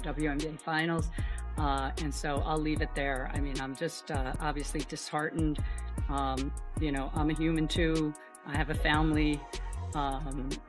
WNBA finals. And so I'll leave it there. I mean, I'm just obviously disheartened. You know, I'm a human too. I have a family. I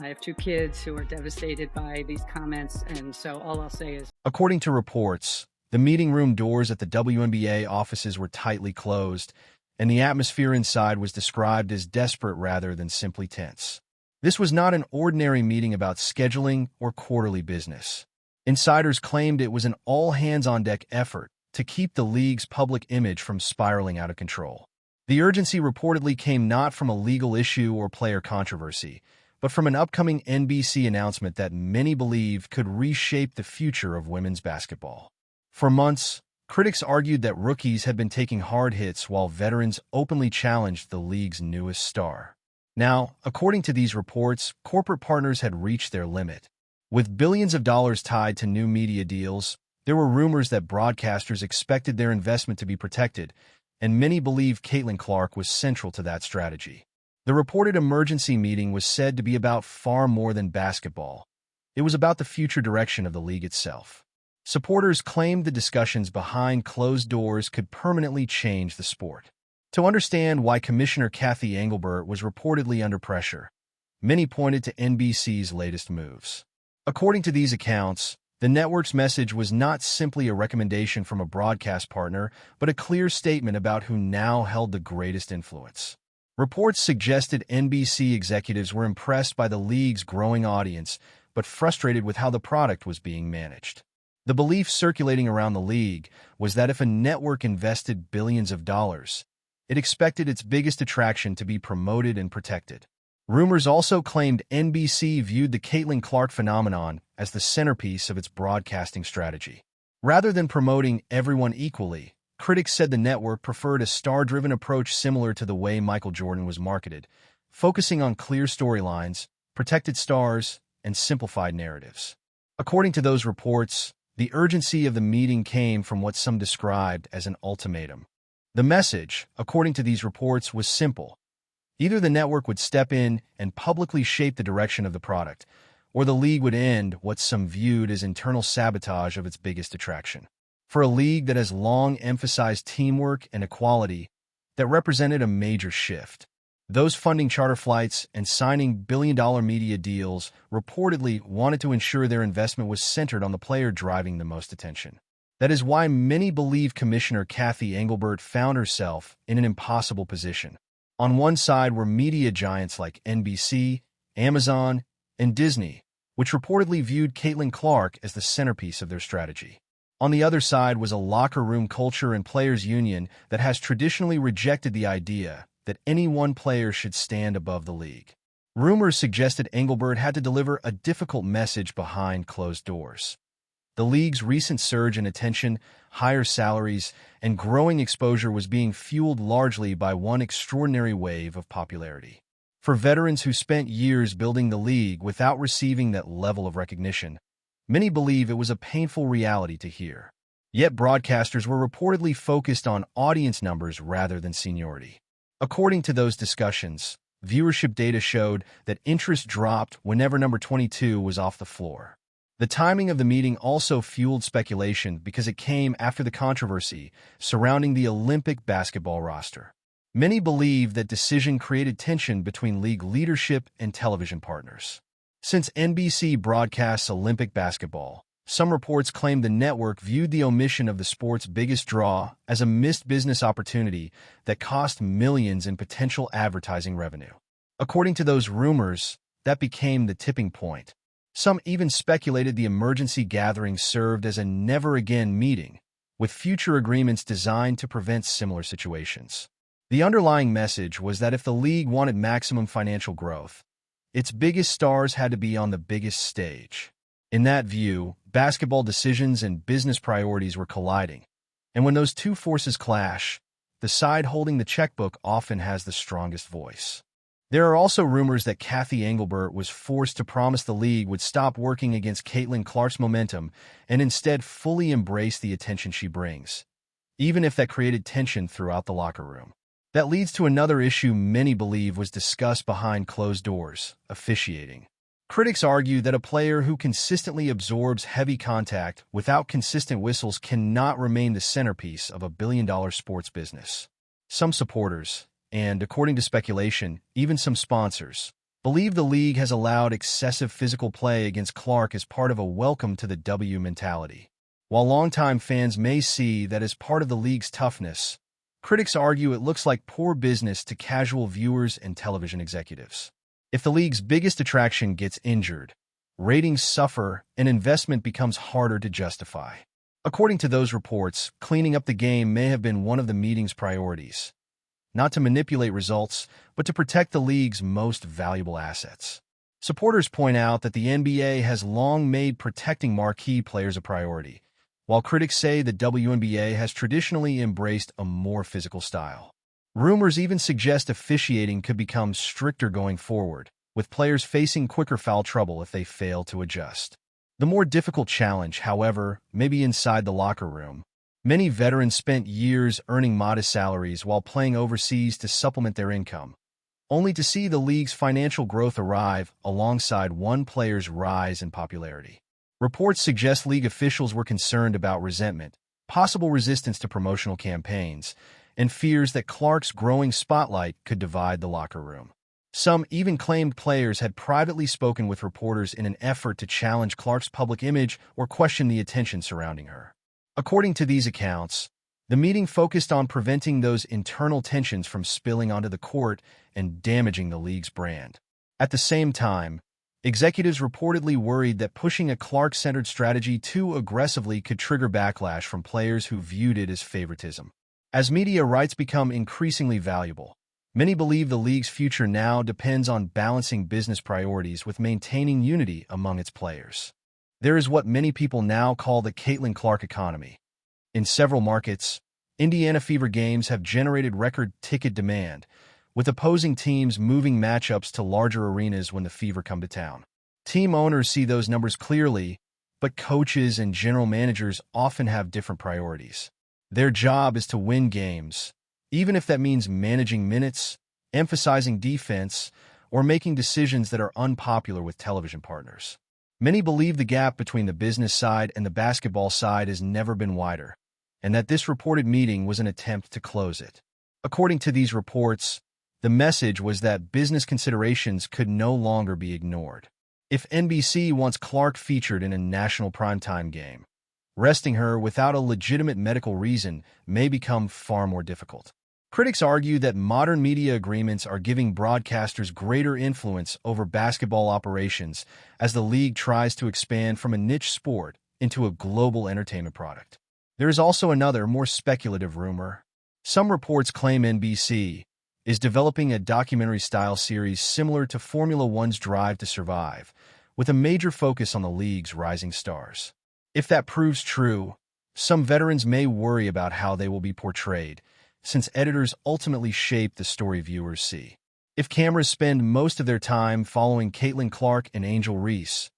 have 2 kids who are devastated by these comments. And so all I'll say is, according to reports, the meeting room doors at the WNBA offices were tightly closed, and the atmosphere inside was described as desperate rather than simply tense. This was not an ordinary meeting about scheduling or quarterly business. Insiders claimed it was an all-hands-on-deck effort to keep the league's public image from spiraling out of control. The urgency reportedly came not from a legal issue or player controversy, but from an upcoming NBC announcement that many believed could reshape the future of women's basketball. For months, critics argued that rookies had been taking hard hits while veterans openly challenged the league's newest star. Now, according to these reports, corporate partners had reached their limit. With billions of dollars tied to new media deals, there were rumors that broadcasters expected their investment to be protected, and many believed Caitlin Clark was central to that strategy. The reported emergency meeting was said to be about far more than basketball. It was about the future direction of the league itself. Supporters claimed the discussions behind closed doors could permanently change the sport. To understand why Commissioner Cathy Engelbert was reportedly under pressure, many pointed to NBC's latest moves. According to these accounts, the network's message was not simply a recommendation from a broadcast partner, but a clear statement about who now held the greatest influence. Reports suggested NBC executives were impressed by the league's growing audience, but frustrated with how the product was being managed. The belief circulating around the league was that if a network invested billions of dollars, it expected its biggest attraction to be promoted and protected. Rumors also claimed NBC viewed the Caitlin Clark phenomenon as the centerpiece of its broadcasting strategy. Rather than promoting everyone equally, critics said the network preferred a star-driven approach similar to the way Michael Jordan was marketed, focusing on clear storylines, protected stars, and simplified narratives. According to those reports, the urgency of the meeting came from what some described as an ultimatum. The message, according to these reports, was simple. Either the network would step in and publicly shape the direction of the product, or the league would end what some viewed as internal sabotage of its biggest attraction. For a league that has long emphasized teamwork and equality, that represented a major shift. Those funding charter flights and signing billion-dollar media deals reportedly wanted to ensure their investment was centered on the player driving the most attention. That is why many believe Commissioner Cathy Engelbert found herself in an impossible position. On one side were media giants like NBC, Amazon, and Disney, which reportedly viewed Caitlin Clark as the centerpiece of their strategy. On the other side was a locker room culture and players' union that has traditionally rejected the idea that any one player should stand above the league. Rumors suggested Engelbert had to deliver a difficult message behind closed doors. The league's recent surge in attention, higher salaries, and growing exposure was being fueled largely by one extraordinary wave of popularity. For veterans who spent years building the league without receiving that level of recognition, many believe it was a painful reality to hear. Yet broadcasters were reportedly focused on audience numbers rather than seniority. According to those discussions, viewership data showed that interest dropped whenever number 22 was off the floor. The timing of the meeting also fueled speculation because it came after the controversy surrounding the Olympic basketball roster. Many believe that decision created tension between league leadership and television partners. Since NBC broadcasts Olympic basketball, some reports claim the network viewed the omission of the sport's biggest draw as a missed business opportunity that cost millions in potential advertising revenue. According to those rumors, that became the tipping point. Some even speculated the emergency gathering served as a never-again meeting, with future agreements designed to prevent similar situations. The underlying message was that if the league wanted maximum financial growth, its biggest stars had to be on the biggest stage. In that view, basketball decisions and business priorities were colliding, and when those two forces clash, the side holding the checkbook often has the strongest voice. There are also rumors that Cathy Engelbert was forced to promise the league would stop working against Caitlin Clark's momentum and instead fully embrace the attention she brings, even if that created tension throughout the locker room. That leads to another issue many believe was discussed behind closed doors: officiating. Critics argue that a player who consistently absorbs heavy contact without consistent whistles cannot remain the centerpiece of a billion-dollar sports business. Some supporters, and according to speculation, even some sponsors, believe the league has allowed excessive physical play against Clark as part of a welcome to the W mentality. While longtime fans may see that as part of the league's toughness, critics argue it looks like poor business to casual viewers and television executives. If the league's biggest attraction gets injured, ratings suffer and investment becomes harder to justify. According to those reports, cleaning up the game may have been one of the meeting's priorities, not to manipulate results, but to protect the league's most valuable assets. Supporters point out that the NBA has long made protecting marquee players a priority, while critics say the WNBA has traditionally embraced a more physical style. Rumors even suggest officiating could become stricter going forward, with players facing quicker foul trouble if they fail to adjust. The more difficult challenge, however, may be inside the locker room. Many veterans spent years earning modest salaries while playing overseas to supplement their income, only to see the league's financial growth arrive alongside one player's rise in popularity. Reports suggest league officials were concerned about resentment, possible resistance to promotional campaigns, and fears that Clark's growing spotlight could divide the locker room. Some even claimed players had privately spoken with reporters in an effort to challenge Clark's public image or question the attention surrounding her. According to these accounts, the meeting focused on preventing those internal tensions from spilling onto the court and damaging the league's brand. At the same time, executives reportedly worried that pushing a Clark-centered strategy too aggressively could trigger backlash from players who viewed it as favoritism. As media rights become increasingly valuable, many believe the league's future now depends on balancing business priorities with maintaining unity among its players. There is what many people now call the Caitlin Clark economy. In several markets, Indiana Fever games have generated record ticket demand, with opposing teams moving matchups to larger arenas when the Fever come to town. Team owners see those numbers clearly, but coaches and general managers often have different priorities. Their job is to win games, even if that means managing minutes, emphasizing defense, or making decisions that are unpopular with television partners. Many believe the gap between the business side and the basketball side has never been wider, and that this reported meeting was an attempt to close it. According to these reports, the message was that business considerations could no longer be ignored. If NBC wants Clark featured in a national primetime game, resting her without a legitimate medical reason may become far more difficult. Critics argue that modern media agreements are giving broadcasters greater influence over basketball operations as the league tries to expand from a niche sport into a global entertainment product. There is also another, more speculative rumor. Some reports claim NBC is developing a documentary-style series similar to Formula One's Drive to Survive, with a major focus on the league's rising stars. If that proves true, some veterans may worry about how they will be portrayed, since editors ultimately shape the story viewers see. If cameras spend most of their time following Caitlin Clark and Angel Reese,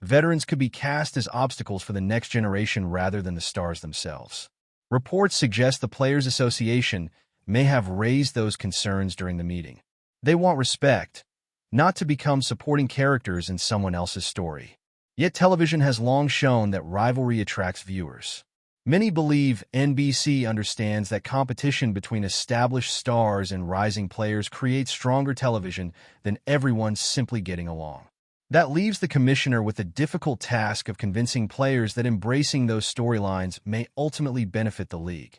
veterans could be cast as obstacles for the next generation rather than the stars themselves. Reports suggest the Players Association may have raised those concerns during the meeting. They want respect, not to become supporting characters in someone else's story. Yet television has long shown that rivalry attracts viewers. Many believe NBC understands that competition between established stars and rising players creates stronger television than everyone simply getting along. That leaves the commissioner with the difficult task of convincing players that embracing those storylines may ultimately benefit the league,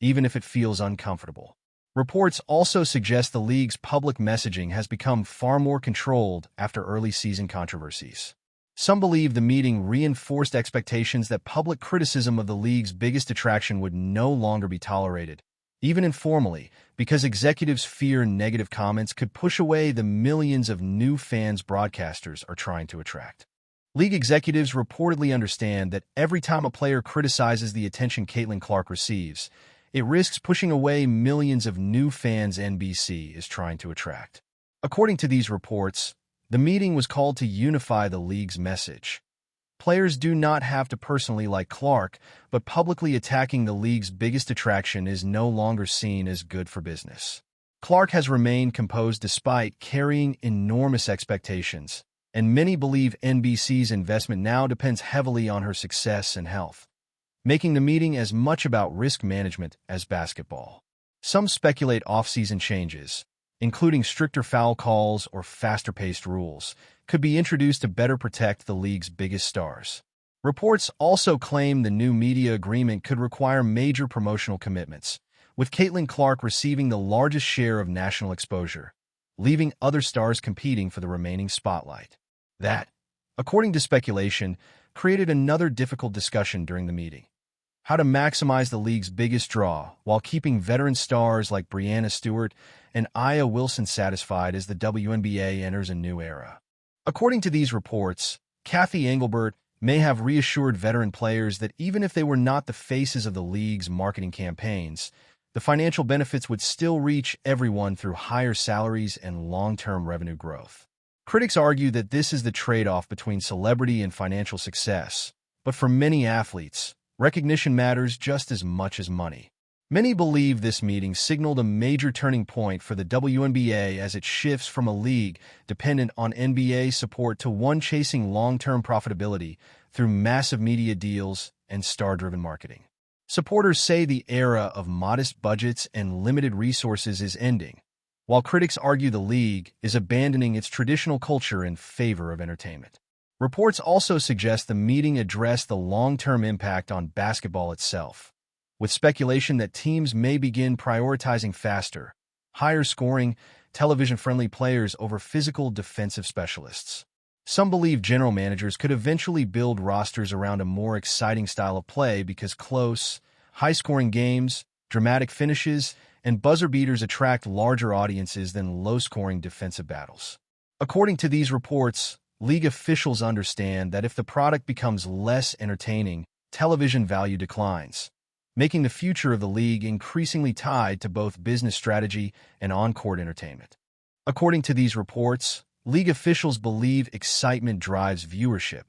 even if it feels uncomfortable. Reports also suggest the league's public messaging has become far more controlled after early season controversies. Some believe the meeting reinforced expectations that public criticism of the league's biggest attraction would no longer be tolerated, even informally, because executives fear negative comments could push away the millions of new fans broadcasters are trying to attract. League executives reportedly understand that every time a player criticizes the attention Caitlin Clark receives, it risks pushing away millions of new fans NBC is trying to attract. According to these reports, the meeting was called to unify the league's message. Players do not have to personally like Clark, but publicly attacking the league's biggest attraction is no longer seen as good for business. Clark has remained composed despite carrying enormous expectations, and many believe NBC's investment now depends heavily on her success and health, making the meeting as much about risk management as basketball. Some speculate off-season changes, including stricter foul calls or faster-paced rules, could be introduced to better protect the league's biggest stars. Reports also claim the new media agreement could require major promotional commitments, with Caitlin Clark receiving the largest share of national exposure, leaving other stars competing for the remaining spotlight. That, according to speculation, created another difficult discussion during the meeting: how to maximize the league's biggest draw while keeping veteran stars like Breanna Stewart and Aya Wilson satisfied as the WNBA enters a new era. According to these reports, Cathy Engelbert may have reassured veteran players that even if they were not the faces of the league's marketing campaigns, the financial benefits would still reach everyone through higher salaries and long-term revenue growth. Critics argue that this is the trade-off between celebrity and financial success, but for many athletes, recognition matters just as much as money. Many believe this meeting signaled a major turning point for the WNBA as it shifts from a league dependent on NBA support to one chasing long-term profitability through massive media deals and star-driven marketing. Supporters say the era of modest budgets and limited resources is ending, while critics argue the league is abandoning its traditional culture in favor of entertainment. Reports also suggest the meeting addressed the long-term impact on basketball itself, with speculation that teams may begin prioritizing faster, higher-scoring, television-friendly players over physical defensive specialists. Some believe general managers could eventually build rosters around a more exciting style of play because close, high-scoring games, dramatic finishes, and buzzer beaters attract larger audiences than low-scoring defensive battles. According to these reports, league officials understand that if the product becomes less entertaining, television value declines, making the future of the league increasingly tied to both business strategy and on-court entertainment. According to these reports, league officials believe excitement drives viewership,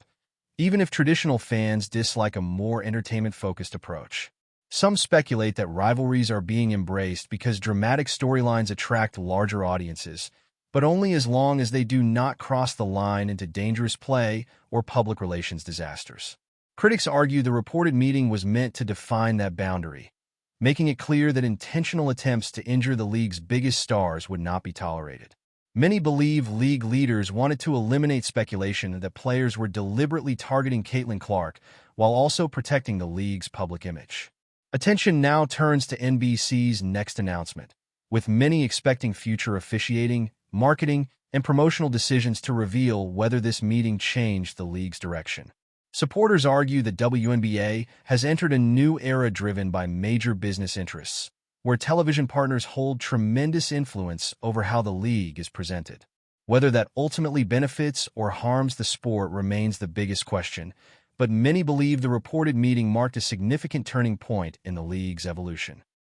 even if traditional fans dislike a more entertainment-focused approach. Some speculate that rivalries are being embraced because dramatic storylines attract larger audiences, but only as long as they do not cross the line into dangerous play or public relations disasters. Critics argue the reported meeting was meant to define that boundary, making it clear that intentional attempts to injure the league's biggest stars would not be tolerated. Many believe league leaders wanted to eliminate speculation that players were deliberately targeting Caitlin Clark while also protecting the league's public image. Attention now turns to NBC's next announcement, with many expecting future officiating, marketing, and promotional decisions to reveal whether this meeting changed the league's direction. Supporters argue the WNBA has entered a new era driven by major business interests, where television partners hold tremendous influence over how the league is presented. Whether that ultimately benefits or harms the sport remains the biggest question, but many believe the reported meeting marked a significant turning point in the league's evolution.